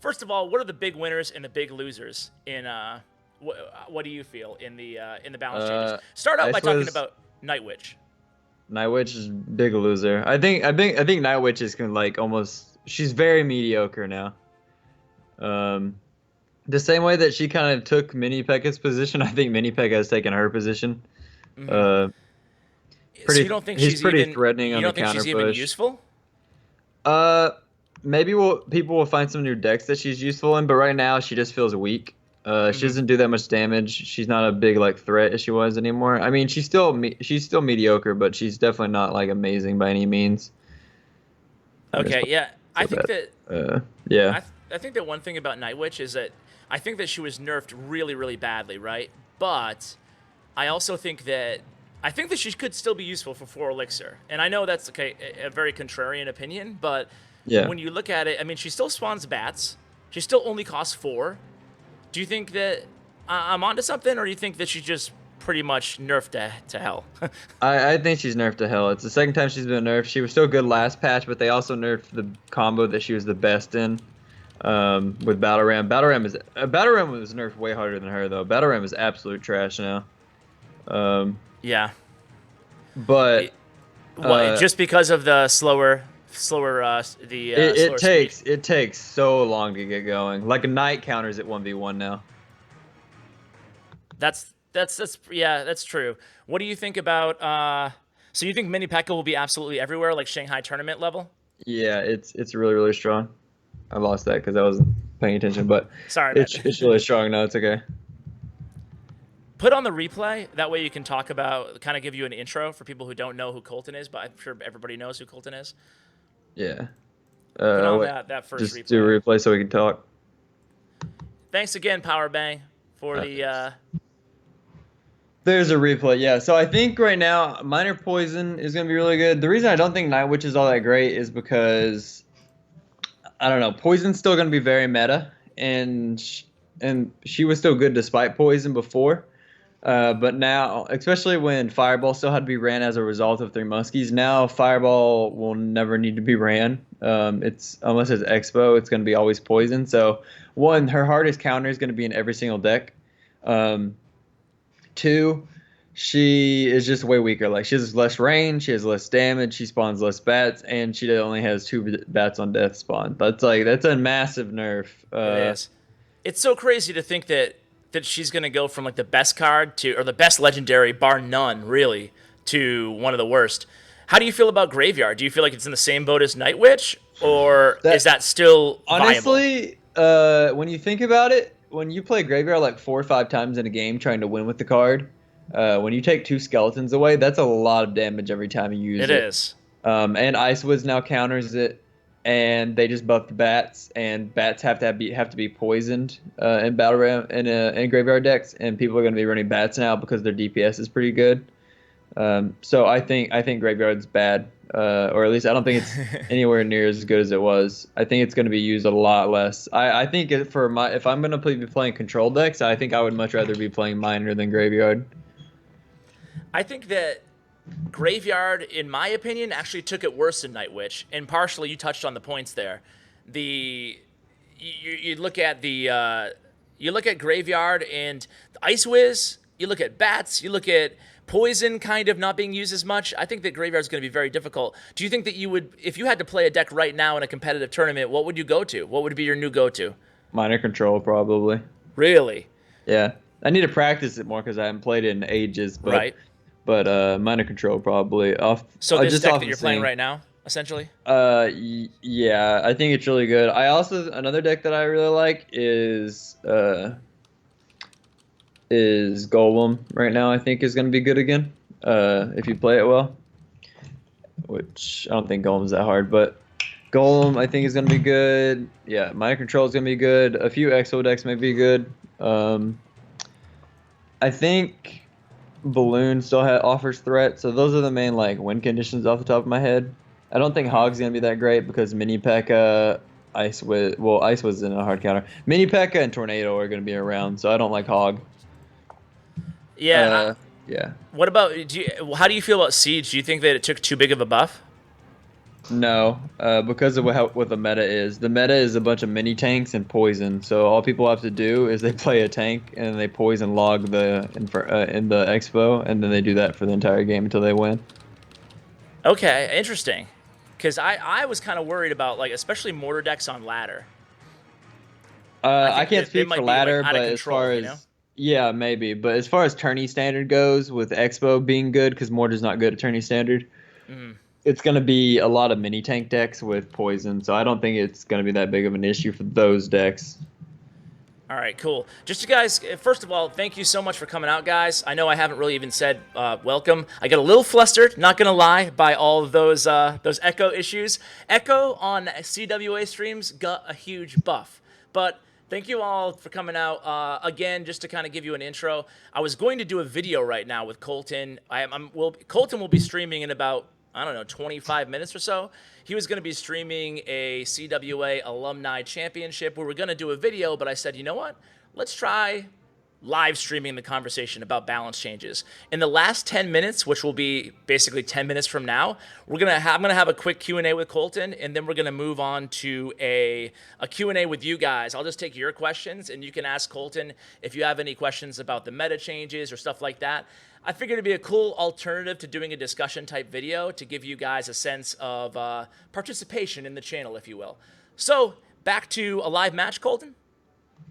First of all, what are the big winners and the big losers in what do you feel in the balance changes? Uh, Start out by Ice talking was about Night Witch. Night Witch is big loser. I think Night Witch is gonna like almost. She's very mediocre now. Um, the same way that she kind of took Mini Pekka's position, I think Mini Pekka has taken her position. Hmm. Uh, So you pretty. don't think He's she's pretty even threatening you on the don't think counter she's even push. useful? Uh, maybe people will find some new decks that she's useful in, but right now she just feels weak. She Hmm. doesn't do that much damage. She's not a big like threat as she was anymore. I mean, she's still mediocre, but she's definitely not like amazing by any means. I just Okay, yeah. I so think bad. that Yeah, I think that one thing about Night Witch is that I think that she was nerfed really, really badly, right? But I also think that she could still be useful for 4 elixir. And I know that's okay, a very contrarian opinion, but yeah. when you look at it, I mean, she still spawns bats. She still only costs 4. Do you think that I'm onto something, or do you think that she's just pretty much nerfed to hell? I think she's nerfed to hell. It's the second time she's been nerfed. She was still good last patch, but they also nerfed the combo that she was the best in. With Battle Ram. Battle Ram was nerfed way harder than her though. Battle Ram is absolute trash now. Um, Yeah. but It, what? uh, Just because of the it slower speed. takes so long to get going. Like a knight counters at 1v1 now. That's yeah, that's true. What do you think about so you think Mini Pekka will be absolutely everywhere like Shanghai tournament level? Yeah, it's really really strong. I lost that because I wasn't paying attention, but Sorry, man. it's really strong now. It's okay. Put on the replay. That way you can talk about kind of give you an intro for people who don't know who Colton is, but I'm sure everybody knows who Colton is. Yeah. Put on Wait. that first Just do replay. a replay so we can talk. Thanks again, Power Bang, for the Thanks. There's a replay, yeah. So I think right now Minor Poison is gonna be really good. The reason I don't think Night Witch is all that great is because I don't know. Poison's still gonna be very meta, and she was still good despite Poison before. But now, especially when Fireball still had to be ran as a result of Three Muskies, now Fireball will never need to be ran. It's unless it's Expo, it's gonna be always Poison. So one, her hardest counter is gonna be in every single deck. Um, Two, she is just way weaker. Like she has less range, she has less damage, she spawns less bats, and she only has 2 bats on death spawn. That's a massive nerf. it is. It's so crazy to think that she's gonna go from like the best card to or the best legendary bar none really to one of the worst. How do you feel about Graveyard? Do you feel like it's in the same boat as Night Witch, or is That that still viable? honestly, when you think about it, when you play Graveyard like 4 or 5 times in a game trying to win with the card, when you take 2 skeletons away, that's a lot of damage every time you use It it. is. And Ice Woods now counters it, and they just buffed bats, and bats have to be poisoned in battle ram in graveyard decks, and people are going to be running bats now because their DPS is pretty good. So I think graveyard's bad, or at least I don't think it's anywhere near as good as it was. I think it's going to be used a lot less. I think if I'm going to be playing control decks, I think I would much rather be playing Miner than graveyard. I think that Graveyard, in my opinion, actually took it worse than Night Witch, and partially you touched on the points there. The you look at you look at Graveyard and the Ice Wiz. You look at bats. You look at poison, kind of not being used as much. I think that Graveyard is going to be very difficult. Do you think that you would, if you had to play a deck right now in a competitive tournament, what would you go to? What would be your new go-to? Miner control probably. Really? Yeah, I need to practice it more because I haven't played it in ages. But Right. Miner control probably off So this just deck off that of you're playing seeing. right now, essentially. Yeah, I think it's really good. I also another deck that I really like is Golem right now. I think is going to be good again. If you play it well, which I don't think Golem's that hard, but Golem I think is going to be good. Yeah, Miner control is going to be good. A few Exo decks may be good. Um, I think Balloon still offers threat. So those are the main like win conditions off the top of my head. I don't think Mm-hmm. Hog's gonna be that great because Mini P.E.K.K.A, Ice was in a hard counter. Mini P.E.K.K.A and Tornado are gonna be around, so I don't like Hog. Yeah. Uh, yeah. What about how do you feel about Siege? Do you think that it took too big of a buff? No, because of what the meta is. The meta is a bunch of mini tanks and poison. So all people have to do is they play a tank and they poison log in the expo, and then they do that for the entire game until they win. Okay, interesting. Because I was kind of worried about, like, especially mortar decks on ladder. I I think can't that they speak for might be like ladder, out of but as control, far you know? as yeah, maybe. But as far as tourney standard goes, with expo being good, because Mortar's not good at tourney standard, Mm. it's going to be a lot of mini tank decks with poison. So I don't think it's going to be that big of an issue for those decks. All right, cool. Just you guys, first of all, thank you so much for coming out, guys. I know I haven't really even said welcome. I got a little flustered, not gonna lie, by all of those echo issues. Echo on CWA streams got a huge buff, but thank you all for coming out. Again, just to kind of give you an intro, I was going to do a video right now with Colton. Colton will be streaming in about, I don't know, 25 minutes or so. He was going to be streaming a CWA Alumni Championship. We were going to do a video, but I said, you know what? Let's try live streaming the conversation about balance changes. In the last 10 minutes, which will be basically 10 minutes from now, I'm going to have a quick Q&A with Colton, and then we're going to move on to a Q&A with you guys. I'll just take your questions, and you can ask Colton if you have any questions about the meta changes or stuff like that. I figured it'd be a cool alternative to doing a discussion type video to give you guys a sense of participation in the channel, if you will. So, back to a live match, Colton.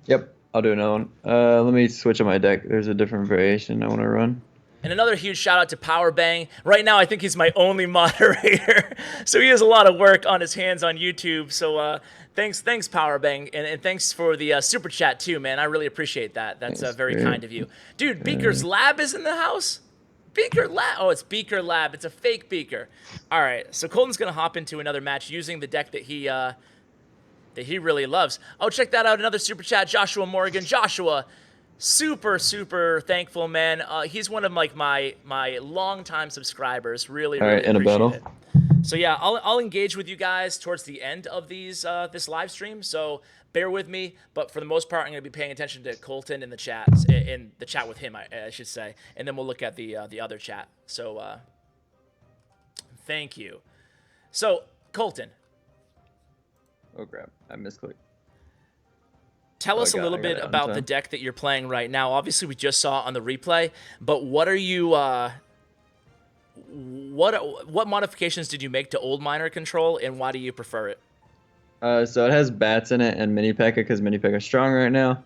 Yep, I'll do another one. Let me switch on my deck. There's a different variation I want to run. And another huge shout out to Power Bang. Right now, I think he's my only moderator, so he has a lot of work on his hands on YouTube. So thanks, Power Bang, and thanks for the super chat too, man. I really appreciate that. That's Thanks, very great. kind of you, dude. Beaker's Lab is in the house. Beaker Lab. Oh, it's Beaker Lab. It's a fake Beaker. All right, so Colton's gonna hop into another match using the deck that he really loves. Oh, check that out. Another super chat, Joshua Morgan. Joshua, super thankful, man. He's one of like my longtime subscribers. Really All right, in a appreciate battle. it. So yeah, I'll engage with you guys towards the end of this live stream. So bear with me, but for the most part, I'm going to be paying attention to Colton in the chat with him, I should say, and then we'll look at the other chat. So thank you. So Colton, Oh crap, I misclicked. tell us a little I got bit it on about the time. deck that you're playing right now. Obviously, we just saw on the replay, but what are you? What modifications did you make to Old Miner control, and why do you prefer it? So it has bats in it and mini P.E.K.K.A because mini P.E.K.K.A is strong right now.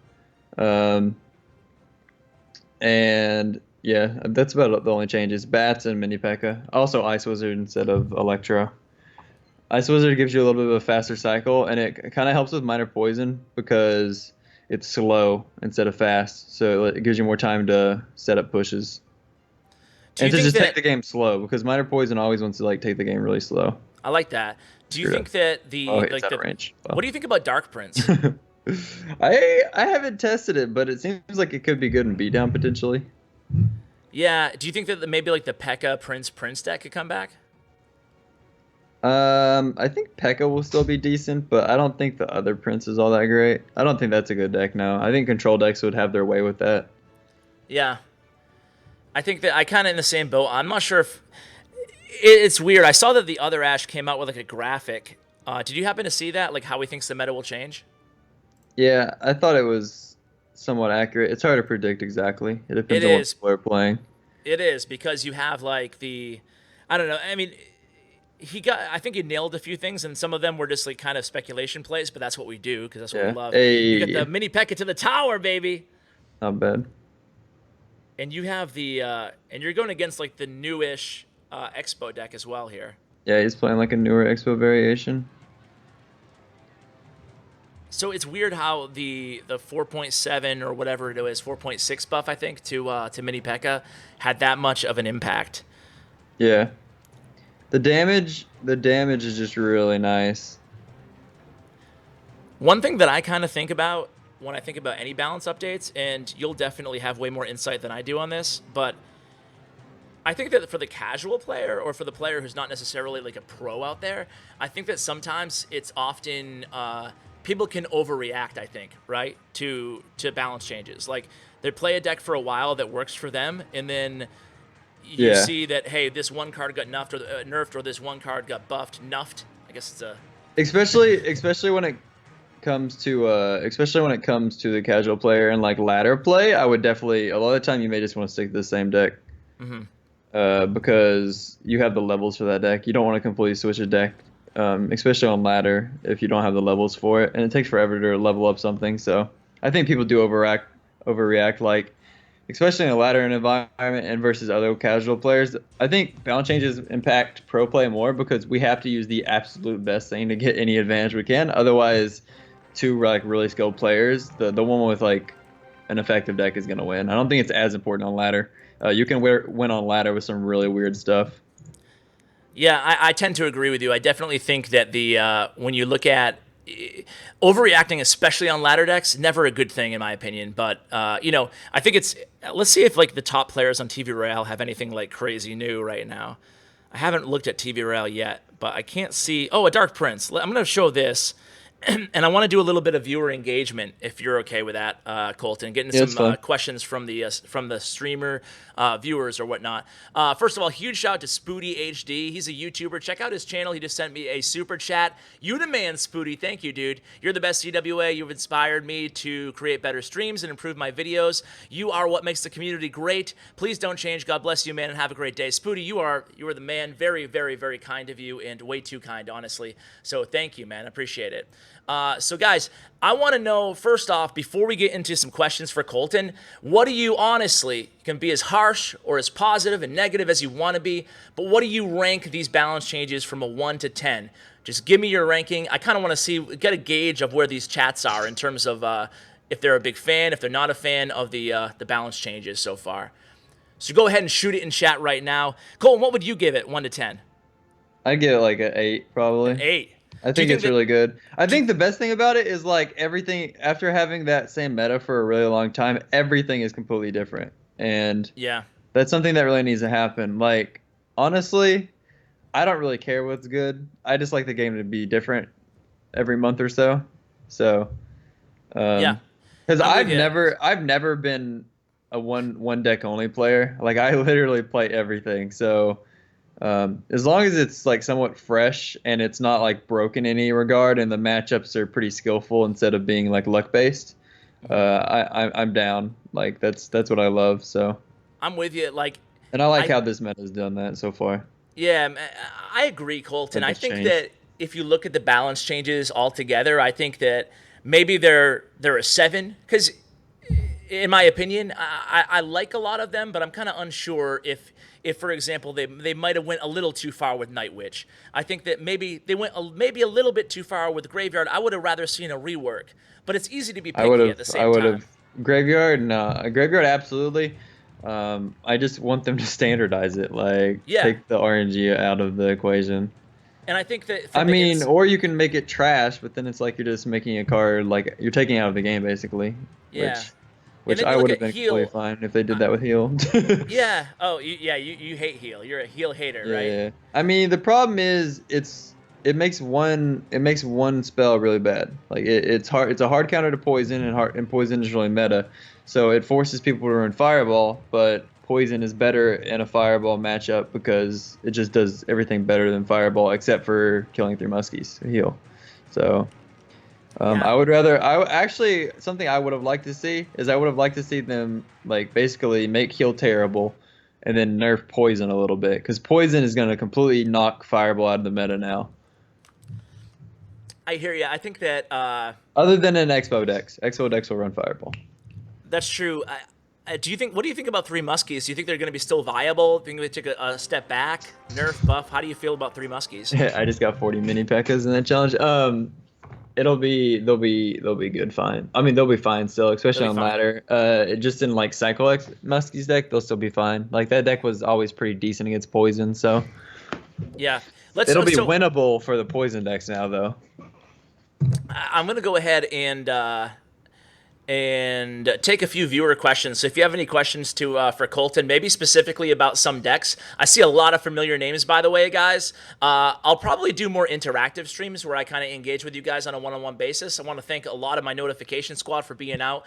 And yeah, that's about the only changes. Bats and mini P.E.K.K.A. Also Ice Wizard instead of Electro. Ice Wizard gives you a little bit of a faster cycle, and it kind of helps with minor poison because it's slow instead of fast. So it gives you more time to set up pushes. Do And you to think just that take the game slow because minor poison always wants to like take the game really slow. I like that? Do you Screw think that It's out of range. what do you think about Dark Prince? I haven't tested it, but it seems like it could be good in beatdown potentially. Yeah, do you think that maybe like the P.E.K.K.A Prince deck could come back? I think P.E.K.K.A will still be decent, but I don't think the other Prince is all that great. I don't think that's a good deck now. I think control decks would have their way with that. Yeah, I think that I kind of in the same boat. I'm not sure if it's weird. I saw that the other Ash came out with like a graphic. Did you happen to see that? Like how he thinks the meta will change? Yeah, I thought it was somewhat accurate. It's hard to predict exactly. It depends It on what is. people are playing. It is because you have like I don't know. I mean, I think he nailed a few things, and some of them were just like kind of speculation plays, but that's what we do because that's what we Yeah. love. You got Hey, the mini P.E.K.K.A to the tower, baby. not bad. And you have and you're going against like the newish Expo deck as well here. Yeah, he's playing like a newer Expo variation. So it's weird how the 4.7 or whatever it is, 4.6 buff I think to mini P.E.K.K.A had that much of an impact. Yeah. The damage is just really nice. One thing that I kind of think about when I think about any balance updates, and you'll definitely have way more insight than I do on this, but I think that for the casual player or for the player who's not necessarily like a pro out there, I think that sometimes it's often people can overreact. I think right to balance changes. Like they play a deck for a while that works for them, and then you Yeah. see that, hey, this one card got nerfed, or this one card got buffed, nuffed. I guess it's a Especially when it comes to the casual player and like ladder play, I would definitely a lot of the time you may just want to stick to the same deck. Because you have the levels for that deck. You don't want to completely switch a deck, especially on ladder if you don't have the levels for it, and it takes forever to level up something. So I think people do overreact, like especially in a ladder environment and versus other casual players. I think balance changes impact pro play more because we have to use the absolute best thing to get any advantage we can. Otherwise, two like really skilled players, the one with like an effective deck is gonna win. I don't think it's as important on ladder. You can win on ladder with some really weird stuff. Yeah, I tend to agree with you. I definitely think that the when you look at overreacting, especially on ladder decks, never a good thing in my opinion. But I think it's let's see if like the top players on TV Royale have anything like crazy new right now. I haven't looked at TV Royale yet, but I can't see. Oh, a Dark Prince. I'm going to show this. And I want to do a little bit of viewer engagement, if you're okay with that, Colton. Getting Yeah, it's some fun. questions from the streamer viewers or whatnot. First of all, huge shout out to Spoody HD. He's a YouTuber. Check out his channel. He just sent me a super chat. You the man, Spoody. Thank you, dude. You're the best CWA. You've inspired me to create better streams and improve my videos. You are what makes the community great. Please don't change. God bless you, man, and have a great day. Spoody, you are the man. Very, very, very kind of you, and way too kind, honestly. So thank you, man. I appreciate it. So guys, I want to know, first off, before we get into some questions for Colton, what do you honestly, you can be as harsh or as positive and negative as you want to be, but what do you rank these balance changes from a 1 to 10? Just give me your ranking. I kind of want to get a gauge of where these chats are in terms of if they're a big fan, if they're not a fan of the balance changes so far. So go ahead and shoot it in chat right now. Colton, what would you give it, 1 to 10? I'd give it like an 8 An probably. 8. I Do you think think it's that really good. I think the best thing about it is like everything after having that same meta for a really long time, everything is completely different. And yeah. that's something that really needs to happen. Like honestly, I don't really care what's good. I just like the game to be different every month or so. So, Yeah. because I'm with you. I've never been a one deck only player. Like I literally play everything. So, as long as it's like somewhat fresh and it's not like broken in any regard, and the matchups are pretty skillful instead of being like luck based, I'm down. Like that's what I love. So, I'm with you. Like, and I like I how this meta has done that so far. yeah, I agree, Colton. That I has think changed. that if you look at the balance changes altogether, I think that maybe they're a 7 because, in my opinion, I like a lot of them, but I'm kind of unsure if for example they might have went a little too far with Night Witch. I think that maybe they went maybe a little bit too far with Graveyard. I would have rather seen a rework, but it's easy to be picky at the I same would time. have graveyard. No, graveyard absolutely. I just want them to standardize it, like Yeah, take the RNG out of the equation. and I think that I from the mean, or you can make it trash, but then it's like you're just making a card like you're taking out of the game basically, yeah, and which then you I look would have at been completely heal. fine if they did Uh, that with heal. yeah. Oh, you hate heal. You're a heal hater, right? Yeah. I mean, the problem is it makes one spell really bad. Like it's hard. It's a hard counter to poison, and poison is really meta. So it forces people to run fireball, but poison is better in a fireball matchup because it just does everything better than fireball except for killing through muskies heal. So Yeah. actually something I would have liked to see is I would have liked to see them like basically make heal terrible, and then nerf poison a little bit because poison is going to completely knock fireball out of the meta now. I hear you. I think that Other than in Expo decks will run fireball. that's true. Do you think? What do you think about Three Muskies? Do you think they're going to be still viable? Do you think they took a step back, nerf, buff? How do you feel about Three Muskies? I just got 40 mini P.E.K.K.A.s in that challenge. They'll be good fine. I mean they'll be fine still, They'll especially be on fine. ladder. Just in like Cycle X Muskie's deck, they'll still be fine. Like that deck was always pretty decent against poison, so Yeah. Let's. it'll be So winnable for the poison decks now though. I'm going to go ahead and take a few viewer questions. So if you have any questions for Colton, maybe specifically about some decks, I see a lot of familiar names, by the way, guys. I'll probably do more interactive streams where I kind of engage with you guys on a one-on-one basis. I want to thank a lot of my notification squad for being out.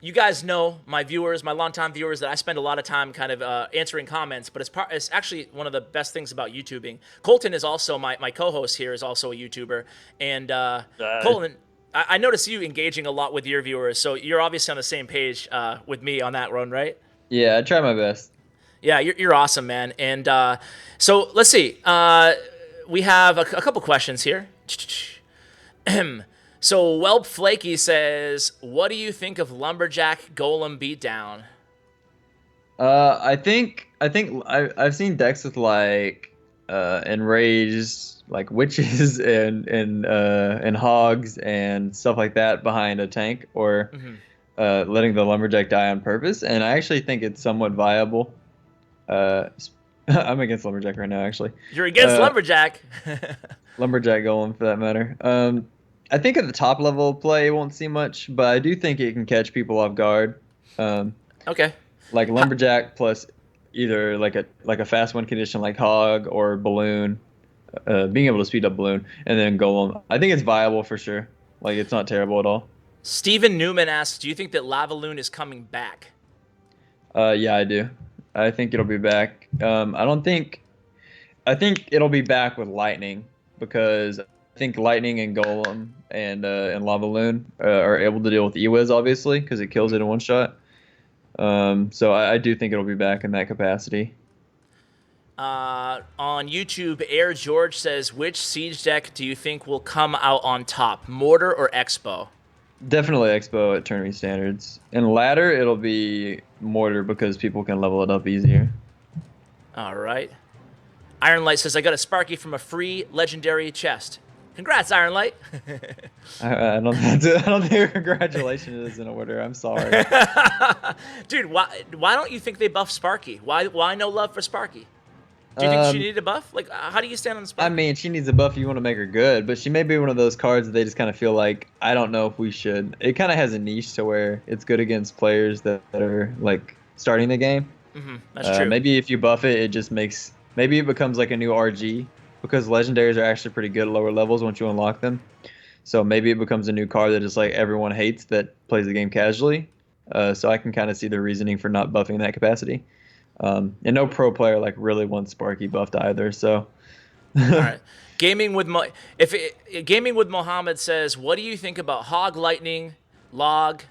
you guys know, my viewers, my longtime viewers, that I spend a lot of time kind of answering comments, but it's actually one of the best things about YouTubing. Colton is also, my co-host here is also a YouTuber. And Colton, I notice you engaging a lot with your viewers, so you're obviously on the same page with me on that one, right? Yeah, I try my best. Yeah, you're awesome, man. And so let's see. We have a couple questions here. So Whelp Flaky says, "What do you think of Lumberjack Golem Beatdown?" I've seen decks with like enraged like witches and hogs and stuff like that behind a tank, or letting the lumberjack die on purpose, and I actually think it's somewhat viable. I'm against lumberjack right now, actually. You're against Lumberjack. Lumberjack golem for that matter. I think at the top level play it won't see much, but I do think it can catch people off guard. Okay. Like lumberjack plus either like a fast win condition like hog or balloon, being able to speed up balloon, and then golem. I think it's viable for sure. Like it's not terrible at all. Stephen Newman asks, "Do you think that Lavaloon is coming back?" Yeah, I do. I think it'll be back. I think it'll be back with lightning, because I think lightning and golem and lava loon are able to deal with Ewiz, obviously, because it kills it in one shot. So I do think it'll be back in that capacity. On YouTube, Air George says, "Which siege deck do you think will come out on top, Mortar or Expo?" Definitely Expo at tournament standards. And ladder, it'll be mortar because people can level it up easier. All right. Ironlight says, "I got a Sparky from a free legendary chest." Congrats, Ironlight. I don't think congratulations is in order. I'm sorry. Dude, why don't you think they buff Sparky? Why no love for Sparky? Do you think she needed a buff? Like, how do you stand on Sparky? I mean, she needs a buff if you want to make her good, but she may be one of those cards that they just kind of feel like, I don't know if we should. It kind of has a niche to where it's good against players that are, like, starting the game. That's true. Maybe if you buff it, it just makes... Maybe it becomes like a new RG, because legendaries are actually pretty good at lower levels once you unlock them. So maybe it becomes a new card that just, like, everyone hates that plays the game casually. So I can kind of see the reasoning for not buffing that capacity. And no pro player like really wants Sparky buffed either. So, all right. Gaming with Mohammed says, "What do you think about Hog Lightning, Log,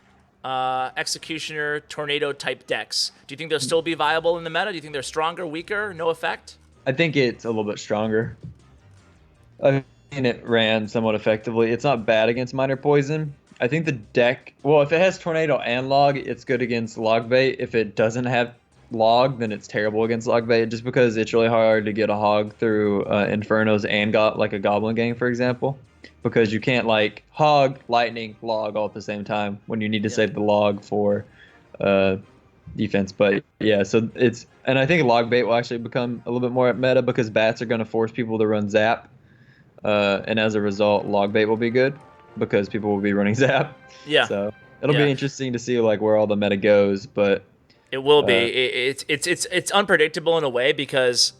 Executioner, Tornado type decks? Do you think they'll still be viable in the meta? Do you think they're stronger, weaker, no effect?" I think it's a little bit stronger. I mean, it ran somewhat effectively. It's not bad against Minor Poison. I think the deck, well, if it has Tornado and Log, it's good against Log Bait. If it doesn't have Log, then it's terrible against Log Bait, just because it's really hard to get a hog through Infernos and got like a Goblin Gang, for example, because you can't like hog, lightning, log all at the same time when you need to save the log for defense. But yeah, so it's, and I think Log Bait will actually become a little bit more meta because bats are going to force people to run Zap, and as a result, Log Bait will be good because people will be running Zap. Yeah. So it'll be interesting to see like where all the meta goes, but. It will be. It's unpredictable in a way because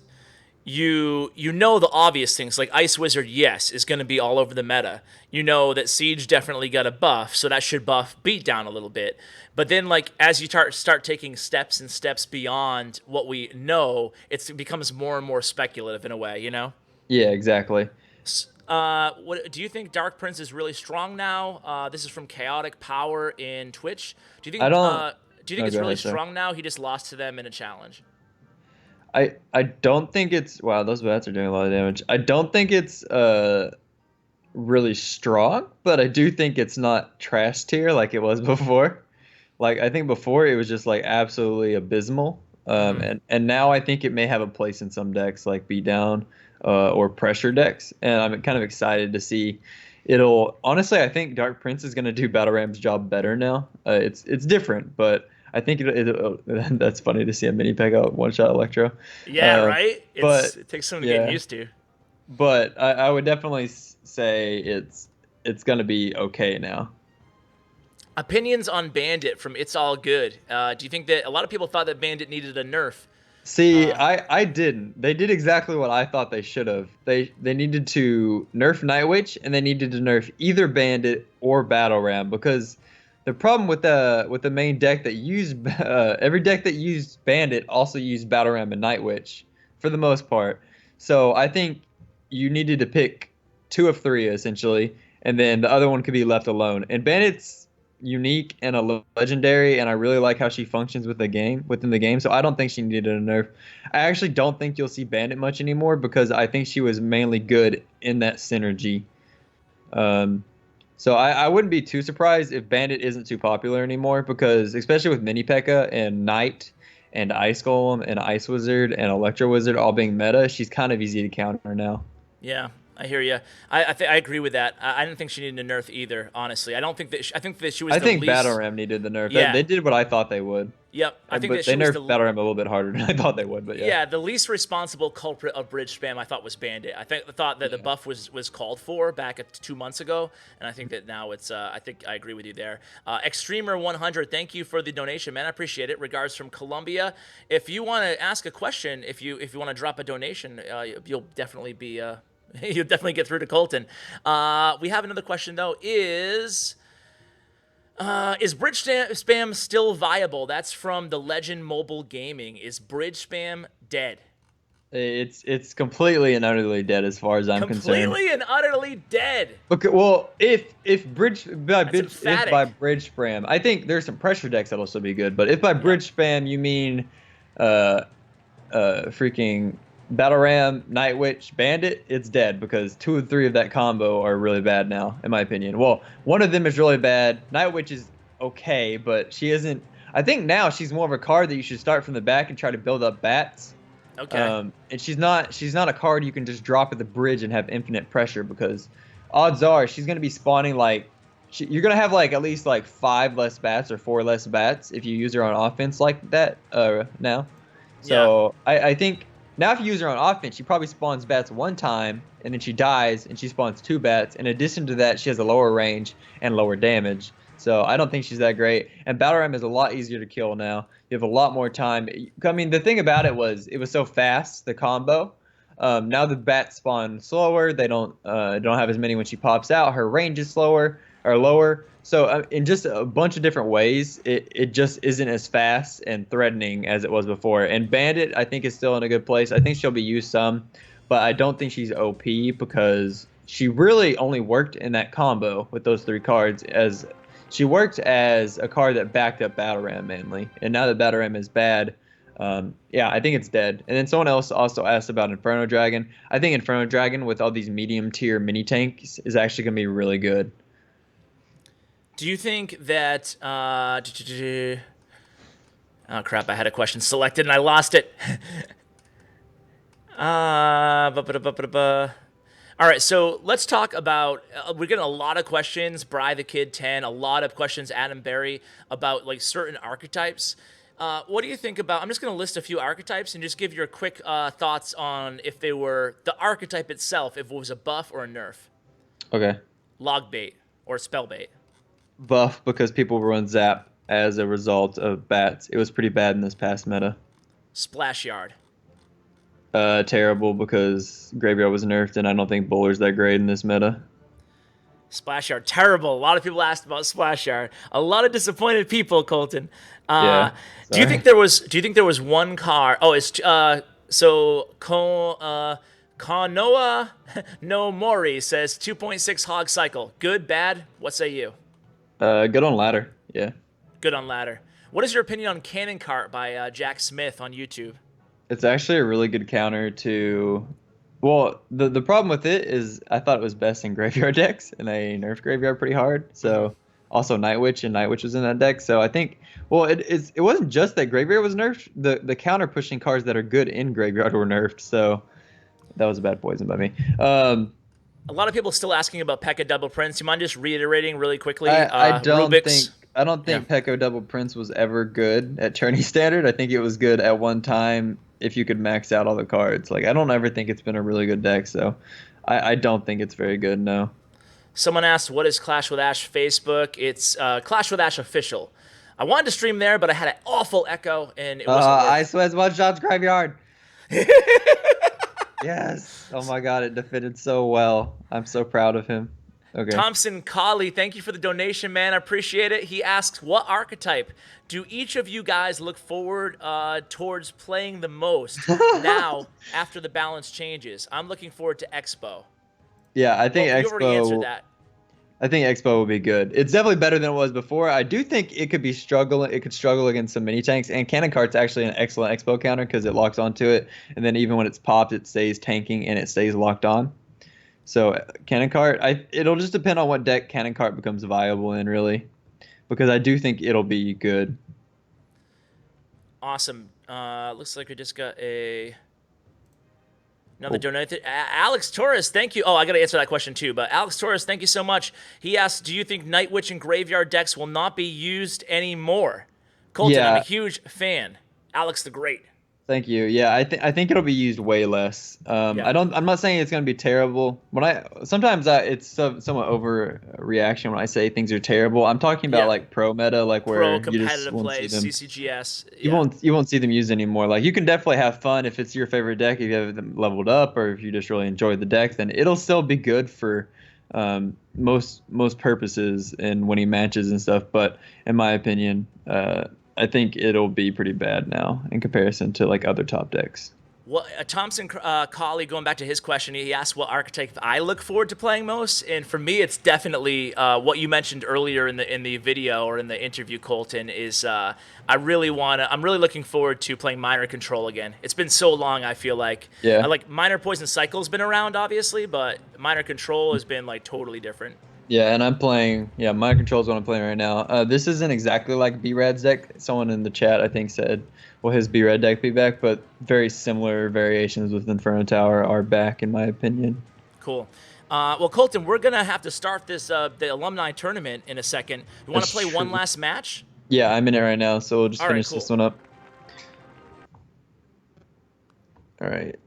you know the obvious things, like Ice Wizard, yes, is going to be all over the meta. You know that Siege definitely got a buff, so that should buff Beatdown a little bit. But then, like, as you start taking steps and steps beyond what we know, it becomes more and more speculative in a way, you know? Yeah, exactly. What do you think Dark Prince is really strong now? This is from Chaotic Power in Twitch. Do you think it's really strong now? He just lost to them in a challenge. I don't think it's, wow, those bats are doing a lot of damage. I don't think it's really strong, but I do think it's not trash tier like it was before. Like I think before it was just like absolutely abysmal. And now I think it may have a place in some decks like Beatdown or pressure decks, and I'm kind of excited to see. Honestly, I think Dark Prince is going to do Battle Ram's job better now. It's different, but I think that's funny to see a mini peg out one shot Electro. Yeah, right. It takes some getting used to. But I would definitely say it's going to be okay now. Opinions on Bandit from It's All Good. Do you think that a lot of people thought that Bandit needed a nerf? See, I didn't. They did exactly what I thought they should have. They needed to nerf Night Witch, and they needed to nerf either Bandit or Battle Ram, because The problem with the main deck that used every deck that used Bandit also used Battle Ram and Night Witch for the most part. So I think you needed to pick two of three essentially, and then the other one could be left alone. And Bandit's unique and a legendary, and I really like how she functions within the game. So I don't think she needed a nerf. I actually don't think you'll see Bandit much anymore because I think she was mainly good in that synergy. Um, so I wouldn't be too surprised if Bandit isn't too popular anymore because especially with Mini P.E.K.K.A. and Knight and Ice Golem and Ice Wizard and Electro Wizard all being meta, she's kind of easy to counter now. Yeah, I hear you. I agree with that. I didn't think she needed a nerf either. Honestly, I don't think that. I think that she was I the think least. Battle Ram needed the nerf. Yeah. They did what I thought they would. Yep. I think But that they she was nerfed the. Battle Ram a little bit harder than I thought they would. But yeah. Yeah, the least responsible culprit of bridge spam I thought was Bandit. I thought that the buff was called for back 2 months ago, and I think that now it's. I think I agree with you there. Extremer100, thank you for the donation, man. I appreciate it. Regards from Colombia. If you want to ask a question, if you want to drop a donation, you'll definitely be. You'll definitely get through to Colton. We have another question though. Is bridge spam still viable? That's from the Legend Mobile Gaming. Is bridge spam dead? It's completely and utterly dead as far as I'm concerned. Completely and utterly dead. Okay, well, if emphatic. by bridge spam, I think there's some pressure decks that'll still be good. But if by bridge spam you mean, freaking Battle Ram, Night Witch, Bandit, it's dead because 2 and 3 of that combo are really bad now, in my opinion. Well, one of them is really bad. Night Witch is okay, but she isn't. I think now she's more of a card that you should start from the back and try to build up bats. Okay. And she's not a card you can just drop at the bridge and have infinite pressure because odds are she's gonna be spawning like you're gonna have like at least like 5 less bats or 4 less bats if you use her on offense like that now. So yeah. I think now if you use her on offense, she probably spawns bats 1 time and then she dies and she spawns 2 bats. In addition to that, she has a lower range and lower damage. So I don't think she's that great. And Battle Ram is a lot easier to kill now. You have a lot more time. I mean, the thing about it was so fast, the combo. Now the bats spawn slower. They don't have as many when she pops out. Her range is slower or lower. So in just a bunch of different ways, it just isn't as fast and threatening as it was before. And Bandit, I think, is still in a good place. I think she'll be used some, but I don't think she's OP because she really only worked in that combo with those 3 cards as she worked as a card that backed up Battle Ram mainly. And now that Battle Ram is bad, yeah, I think it's dead. And then someone else also asked about Inferno Dragon. I think Inferno Dragon with all these medium tier mini tanks is actually going to be really good. Do you think that oh crap, I had a question selected and I lost it. All right, so let's talk about we're getting a lot of questions, Bry the Kid 10, a lot of questions, Adam Berry, about like certain archetypes. What do you think about, I'm just going to list a few archetypes and just give your quick thoughts on if they were the archetype itself, if it was a buff or a nerf. Okay. Log bait or spell bait. Buff because people run Zap as a result of bats. It was pretty bad in this past meta. Splash Yard. Terrible because Graveyard was nerfed and I don't think Bowler's that great in this meta. Splash Yard, terrible. A lot of people asked about Splash Yard. A lot of disappointed people, Colton. Yeah. Do you think there was one card? Oh, it's Konoa no Mori says 2.6 hog cycle. Good, bad? What say you? Good on ladder. Yeah. Good on ladder. What is your opinion on Cannon Cart by Jack Smith on YouTube? It's actually a really good counter to. Well, the problem with it is I thought it was best in graveyard decks, and they nerfed graveyard pretty hard. So also Night Witch, and Night Witch was in that deck. So I think, well, it wasn't just that graveyard was nerfed. The counter pushing cards that are good in graveyard were nerfed. So that was a bad poison by me. A lot of people still asking about P.E.K.K.A. Double Prince. You mind just reiterating really quickly? I don't Rubik's. think P.E.K.K.A. Double Prince was ever good at tourney standard. I think it was good at one time if you could max out all the cards. Like I don't ever think it's been a really good deck, so I don't think it's very good. No. Someone asked, "What is Clash with Ash Facebook?" It's Clash with Ash official. I wanted to stream there, but I had an awful echo, and it wasn't. I swear, one shot's graveyard. Yes. Oh my God, it defended so well. I'm so proud of him. Okay. Thompson Colley, thank you for the donation, man. I appreciate it. He asks, what archetype do each of you guys look forward towards playing the most now after the balance changes? I'm looking forward to Expo. Yeah, Well, you already answered that. I think Expo will be good. It's definitely better than it was before. I do think it could be struggling. It could struggle against some mini tanks, and Cannon Cart's actually an excellent Expo counter because it locks onto it, and then even when it's popped, it stays tanking and it stays locked on. So Cannon Cart, it'll just depend on what deck Cannon Cart becomes viable in, really, because I do think it'll be good. Awesome. Looks like we just got another donation. Alex Torres, thank you. Oh, I got to answer that question too. But Alex Torres, thank you so much. He asked, do you think Night Witch and Graveyard decks will not be used anymore? Colton, Yeah. I'm a huge fan. Alex the Great. Thank you. Yeah, I think it'll be used way less. Yeah. I'm not saying it's gonna be terrible. Sometimes it's somewhat overreaction when I say things are terrible. I'm talking about Yeah. like pro meta, like where Pro you just competitive won't play, see them. CCGS. You won't see them used anymore. Like you can definitely have fun if it's your favorite deck, if you have them leveled up, or if you just really enjoy the deck, then it'll still be good for most purposes in winning matches and stuff. But in my opinion, I think it'll be pretty bad now in comparison to like other top decks. Well, Thompson Colley, going back to his question, he asked what archetype I look forward to playing most, and for me, it's definitely what you mentioned earlier in the video or in the interview, Colton. Is I'm really looking forward to playing Minor Control again. It's been so long. I feel like Yeah. like Minor Poison Cycle's been around, obviously, but Minor Control has been like totally different. Yeah, and I'm playing. Yeah, Mind Control is what I'm playing right now. This isn't exactly like B-Rad's deck. Someone in the chat, I think, said, "Will his B-Rad deck be back?" But very similar variations with Inferno Tower are back, in my opinion. Cool. Well, Colton, we're gonna have to start this the alumni tournament in a second. You want to That's play one true. last match? Yeah, I'm in it right now, so we'll just All right, finish cool. this one up. All right.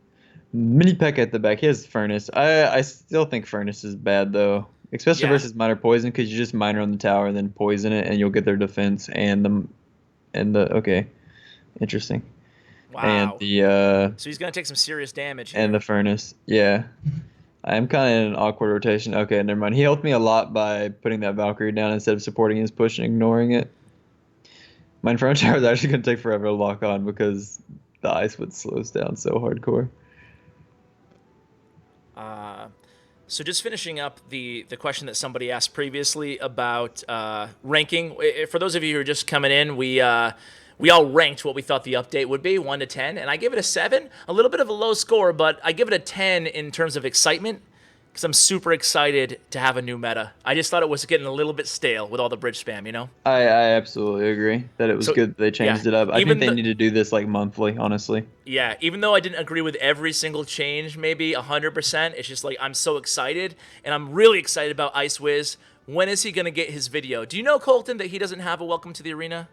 Mini Peck at the back. He has Furnace. I still think Furnace is bad, though. Especially Yeah. versus Minor Poison, because you just Minor on the tower and then poison it, and you'll get their defense okay. Interesting. Wow. And the So he's gonna take some serious damage here. and the Furnace. Yeah. I am kind of in an awkward rotation. Okay, never mind. He helped me a lot by putting that Valkyrie down instead of supporting his push and ignoring it. My Inferno Tower is actually going to take forever to lock on because the Ice Wind slows down so hardcore. So just finishing up the question that somebody asked previously about ranking. For those of you who are just coming in, we all ranked what we thought the update would be, 1 to 10, and I give it a 7. A little bit of a low score, but I give it a 10 in terms of excitement because I'm super excited to have a new meta. I just thought it was getting a little bit stale with all the bridge spam, you know? I absolutely agree that it was good that they changed it up. I think they need to do this like monthly, honestly. Yeah, even though I didn't agree with every single change, maybe 100%, it's just like I'm so excited, and I'm really excited about Ice Wiz. When is he going to get his video? Do you know, Colton, that he doesn't have a Welcome to the Arena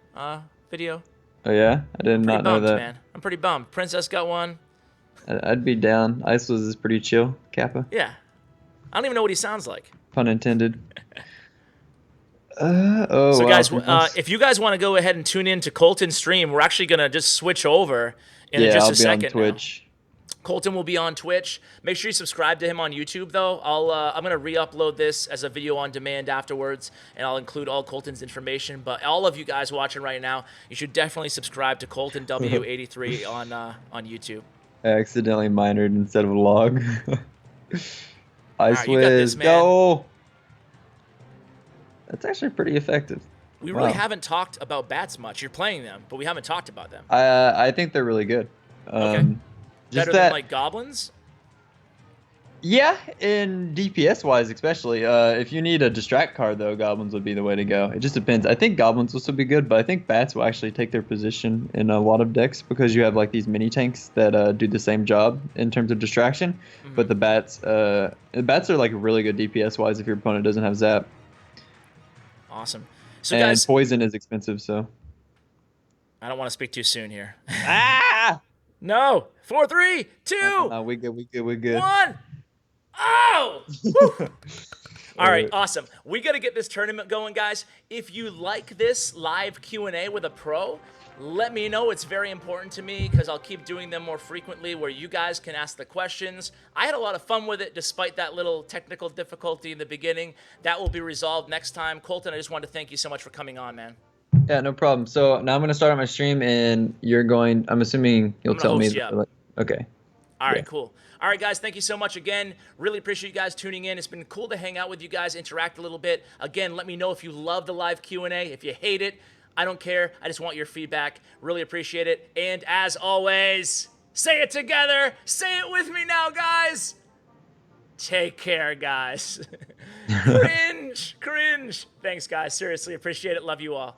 video? Oh, yeah? I did not know that. Man. I'm pretty bummed. Princess got one. I'd be down. Ice Wiz is pretty chill, Kappa. Yeah. I don't even know what he sounds like. Pun intended. So, guys, if you guys want to go ahead and tune in to Colton's stream, we're actually going to just switch over in just a second. I'll be on Twitch. Colton will be on Twitch. Make sure you subscribe to him on YouTube, though. I'm going to re-upload this as a video on demand afterwards, and I'll include all Colton's information. But all of you guys watching right now, you should definitely subscribe to Coltonw83 on YouTube. I accidentally minored instead of log. Ice Wiz, man. go! That's actually pretty effective. We really haven't talked about bats much. You're playing them, but we haven't talked about them. I think they're really good. Okay. Better than like goblins? Yeah, in DPS wise especially. If you need a distract card though, goblins would be the way to go. It just depends. I think goblins will still be good, but I think bats will actually take their position in a lot of decks because you have like these mini tanks that do the same job in terms of distraction. Mm-hmm. But the bats are like really good DPS wise if your opponent doesn't have zap. Awesome. So and guys, poison is expensive, so I don't want to speak too soon here. No! 4, 3, 2. No, we good. 1. Oh! All right, awesome. We got to get this tournament going, guys. If you like this live Q&A with a pro, let me know. It's very important to me because I'll keep doing them more frequently where you guys can ask the questions. I had a lot of fun with it despite that little technical difficulty in the beginning. That will be resolved next time. Colton, I just wanted to thank you so much for coming on, man. Yeah, no problem. So now I'm gonna start on my stream, and I'm assuming you'll I'm gonna tell me. host you up. Okay. All right, Yeah. cool. All right, guys, thank you so much again. Really appreciate you guys tuning in. It's been cool to hang out with you guys, interact a little bit. Again, let me know if you love the live Q&A. If you hate it, I don't care. I just want your feedback. Really appreciate it. And as always, say it together. Say it with me now, guys. Take care, guys. Cringe, cringe. Thanks, guys. Seriously, appreciate it. Love you all.